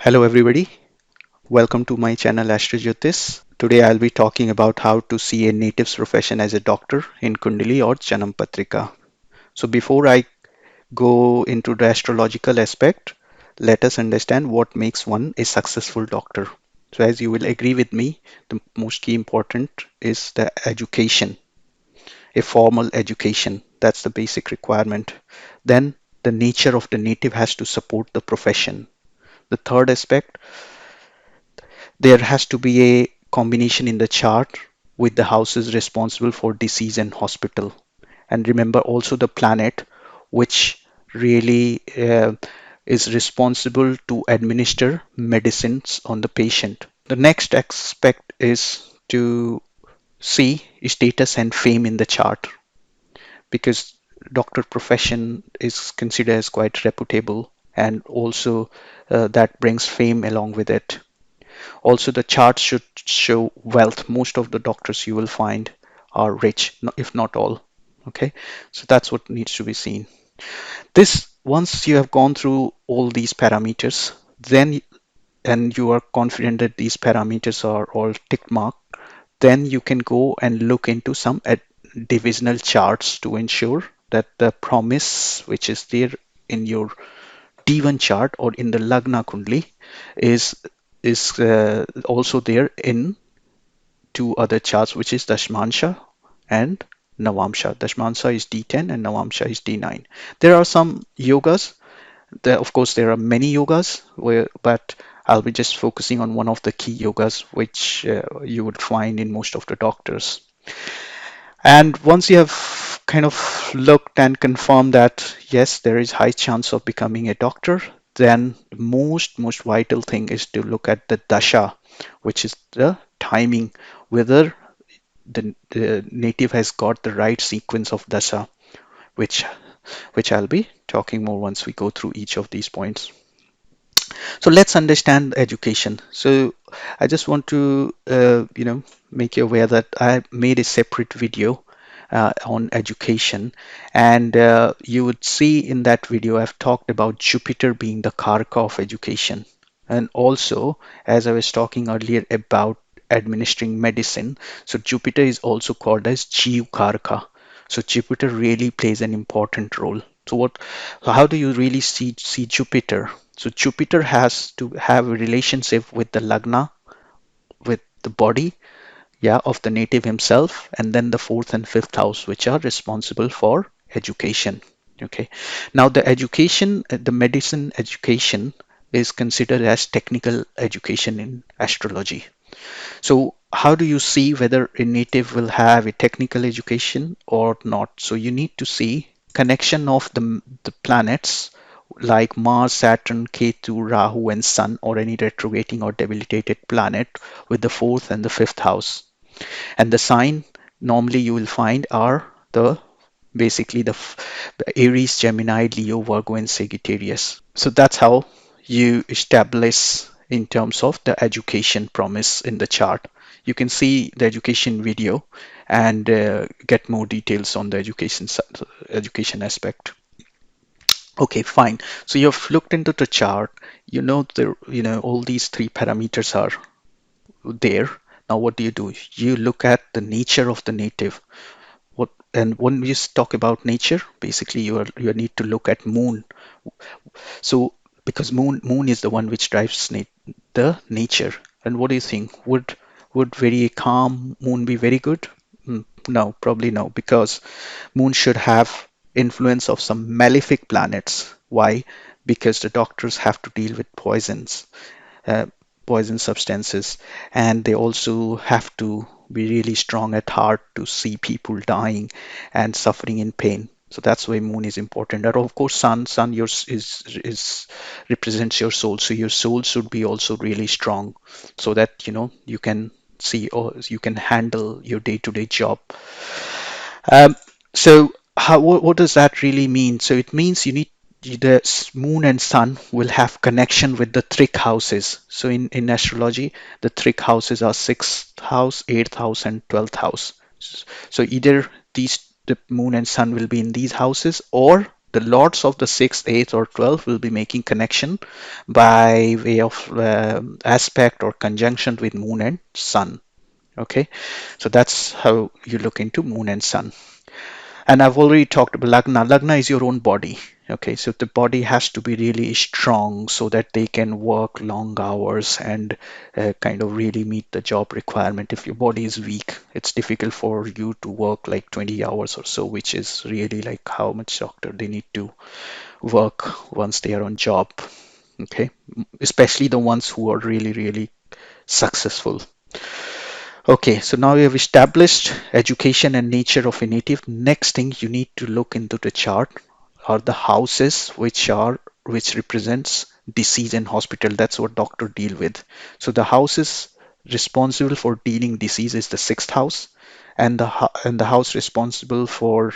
Hello everybody, welcome to my channel Astro-Jyotish. Today I'll be talking about how to see a native's profession as a doctor in Kundali or Janam Patrika. So before I go into the astrological aspect, let us understand what makes one a successful doctor. So as you will agree with me, the most key important is the education, a formal education. That's the basic requirement. Then the nature of the native has to support the profession. The third aspect, there has to be a combination in the chart with the houses responsible for disease and hospital. And remember also the planet, which really is responsible to administer medicines on the patient. The next aspect is to see status and fame in the chart because doctor profession is considered as quite reputable and also that brings fame along with it. Also, the chart should show wealth. Most of the doctors you will find are rich, if not all. Okay, so that's what needs to be seen. This, once you have gone through all these parameters, then and you are confident that these parameters are all tick mark, then you can go and look into some divisional charts to ensure that the promise which is there in your D1 chart or in the Lagna Kundli is also there in two other charts, which is Dashmansha and Navamsha. Dashmansha is D10 and Navamsha is D9. There are some yogas. Of course, there are many yogas, but I'll be just focusing on one of the key yogas, which you would find in most of the doctors. And once you have kind of looked and confirmed that yes, there is high chance of becoming a doctor, then the most vital thing is to look at the dasha, which is the timing, whether the native has got the right sequence of dasha, which which I'll be talking more once we go through each of these points. So let's understand education. So I just want to, make you aware that I made a separate video on education, and you would see in that video I've talked about Jupiter being the karaka of education, and also as I was talking earlier about administering medicine. So Jupiter is also called as Jiv karaka. So Jupiter really plays an important role. So how do you really see Jupiter? So Jupiter has to have a relationship with the lagna, with the body, yeah, of the native himself, and then the fourth and fifth house, which are responsible for education. Okay. Now the education, the medicine education is considered as technical education in astrology. So how do you see whether a native will have a technical education or not? So you need to see connection of the planets like Mars, Saturn, Ketu, Rahu, and Sun, or any retrograding or debilitated planet with the fourth and the fifth house. And the sign normally you will find are the basically the Aries, Gemini, Leo, Virgo, and Sagittarius. So that's how you establish in terms of the education promise in the chart. You can see the education video and get more details on the education aspect. Okay, fine. So you've looked into the chart. All these three parameters are there. Now what do? You look at the nature of the native. And when we talk about nature, basically you need to look at moon. So because moon is the one which drives the nature. And what do you think? Would very calm moon be very good? No, probably no, because moon should have influence of some malefic planets. Why? Because the doctors have to deal with uh, poison substances, and they also have to be really strong at heart to see people dying and suffering in pain. So that's why moon is important. And of course, sun yours is represents your soul. So your soul should be also really strong, so that you can see or you can handle your day-to-day job. So what does that really mean? So it means the moon and sun will have connection with the trick houses. So in astrology, the trick houses are sixth house, eighth house, and 12th house. So either the moon and sun will be in these houses, or the lords of the 6th, 8th, or 12th will be making connection by way of aspect or conjunction with moon and sun. Okay, so that's how you look into moon and sun. And I've already talked about Lagna. Lagna is your own body. Okay, so the body has to be really strong so that they can work long hours and kind of really meet the job requirement. If your body is weak, it's difficult for you to work like 20 hours or so, which is really like how much doctor they need to work once they are on job. Okay, especially the ones who are really, really successful. Okay, so now we have established education and nature of a native. Next thing you need to look into the chart are the houses which represents disease and hospital. That's what doctor deal with. So the houses responsible for dealing disease is the sixth house, and the house responsible for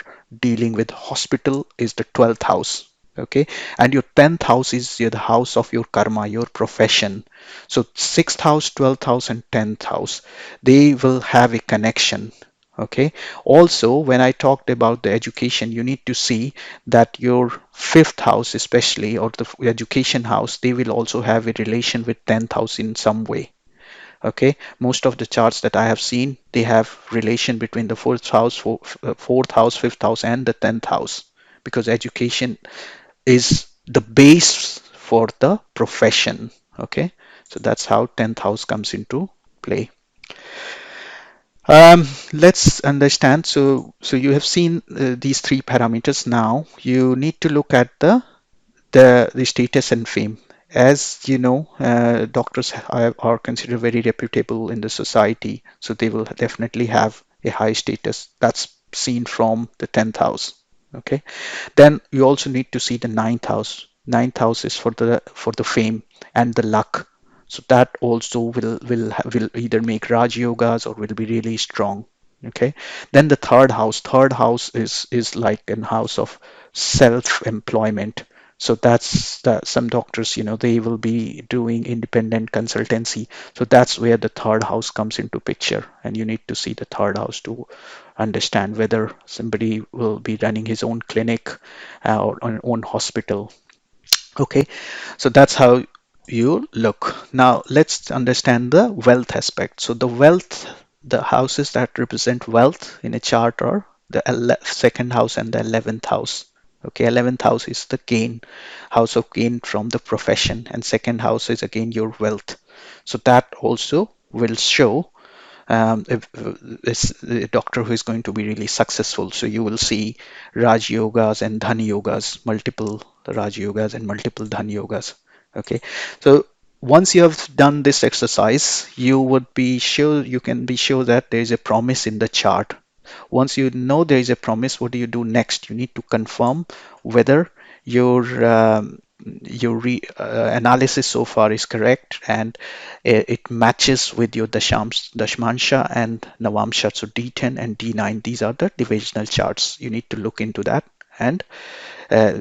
dealing with hospital is the 12th house. Okay, and your 10th house is the house of your karma, your profession. So sixth house, 12th house, and 10th house, they will have a connection. Okay, also when I talked about the education, you need to see that your fifth house especially, or the education house, they will also have a relation with 10th house in some way. Okay, most of the charts that I have seen, they have relation between the fourth house, fifth house, and the 10th house, because education is the base for the profession. Okay, so that's how 10th house comes into play. Let's understand. So you have seen these three parameters. Now you need to look at the status and fame. As you know, doctors are considered very reputable in the society, so they will definitely have a high status. That's seen from the 10th house. Okay, then you also need to see the ninth house. Ninth house is for the fame and the luck. So that also will either make Raj yogas or will be really strong. Okay. Then the third house. Third house is like an house of self-employment. So that's that some doctors, they will be doing independent consultancy. So that's where the third house comes into picture. And you need to see the third house to understand whether somebody will be running his own clinic or an own hospital. Okay, so that's how you look. Now let's understand the wealth aspect. So the houses that represent wealth in a chart are the second house and the 11th house. Okay, 11th house is the gain, house of gain from the profession, and second house is again your wealth. So that also will show if this a doctor who is going to be really successful. So you will see Raj yogas and Dhan yogas, multiple Raj yogas and multiple Dhan yogas. Okay, so once you have done this exercise, you can be sure that there is a promise in the chart. Once you know there is a promise, what do you do next? You need to confirm whether your analysis so far is correct and it matches with your Dashmansha and Navamsha. So D10 and D9, these are the divisional charts. You need to look into that and uh,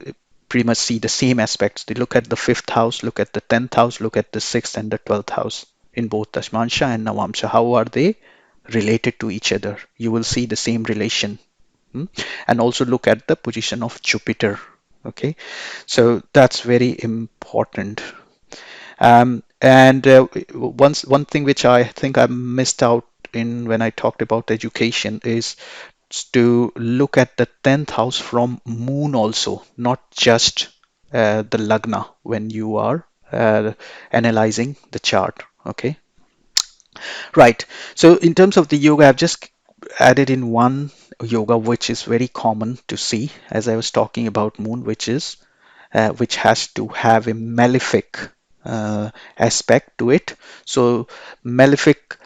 pretty much see the same aspects. They look at the fifth house, look at the 10th house, look at the sixth and the 12th house in both Dashmansha and Navamsha. How are they related to each other? You will see the same relation. And also look at the position of Jupiter. Okay, so that's very important. And one thing which I think I missed out in when I talked about education is to look at the 10th house from moon also, not just the lagna when you are analyzing the chart. Okay, right. So in terms of the yoga, I've just added in one yoga which is very common to see as I was talking about moon, which has to have a malefic aspect to it. So malefic,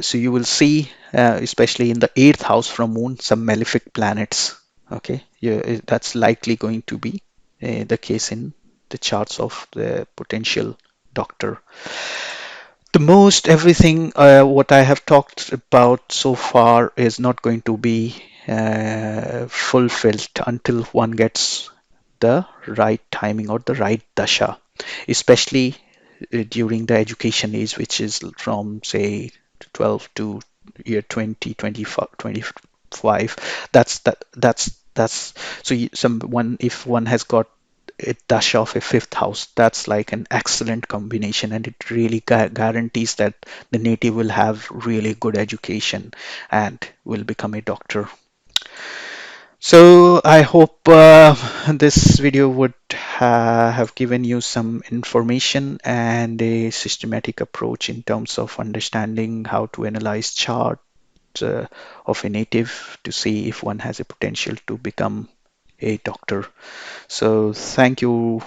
so you will see, especially in the eighth house from moon, some malefic planets. Okay, yeah, that's likely going to be the case in the charts of the potential doctor. The most everything what I have talked about so far is not going to be fulfilled until one gets the right timing or the right dasha, especially during the education age, which is from say 12 to year 20, 25, 25. That's That's so someone, if one has got a dash of a fifth house, that's like an excellent combination, and it really guarantees that the native will have really good education and will become a doctor. So I hope this video would have given you some information and a systematic approach in terms of understanding how to analyze chart of a native to see if one has a potential to become a doctor. So thank you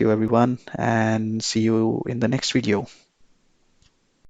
everyone, and see you in the next video.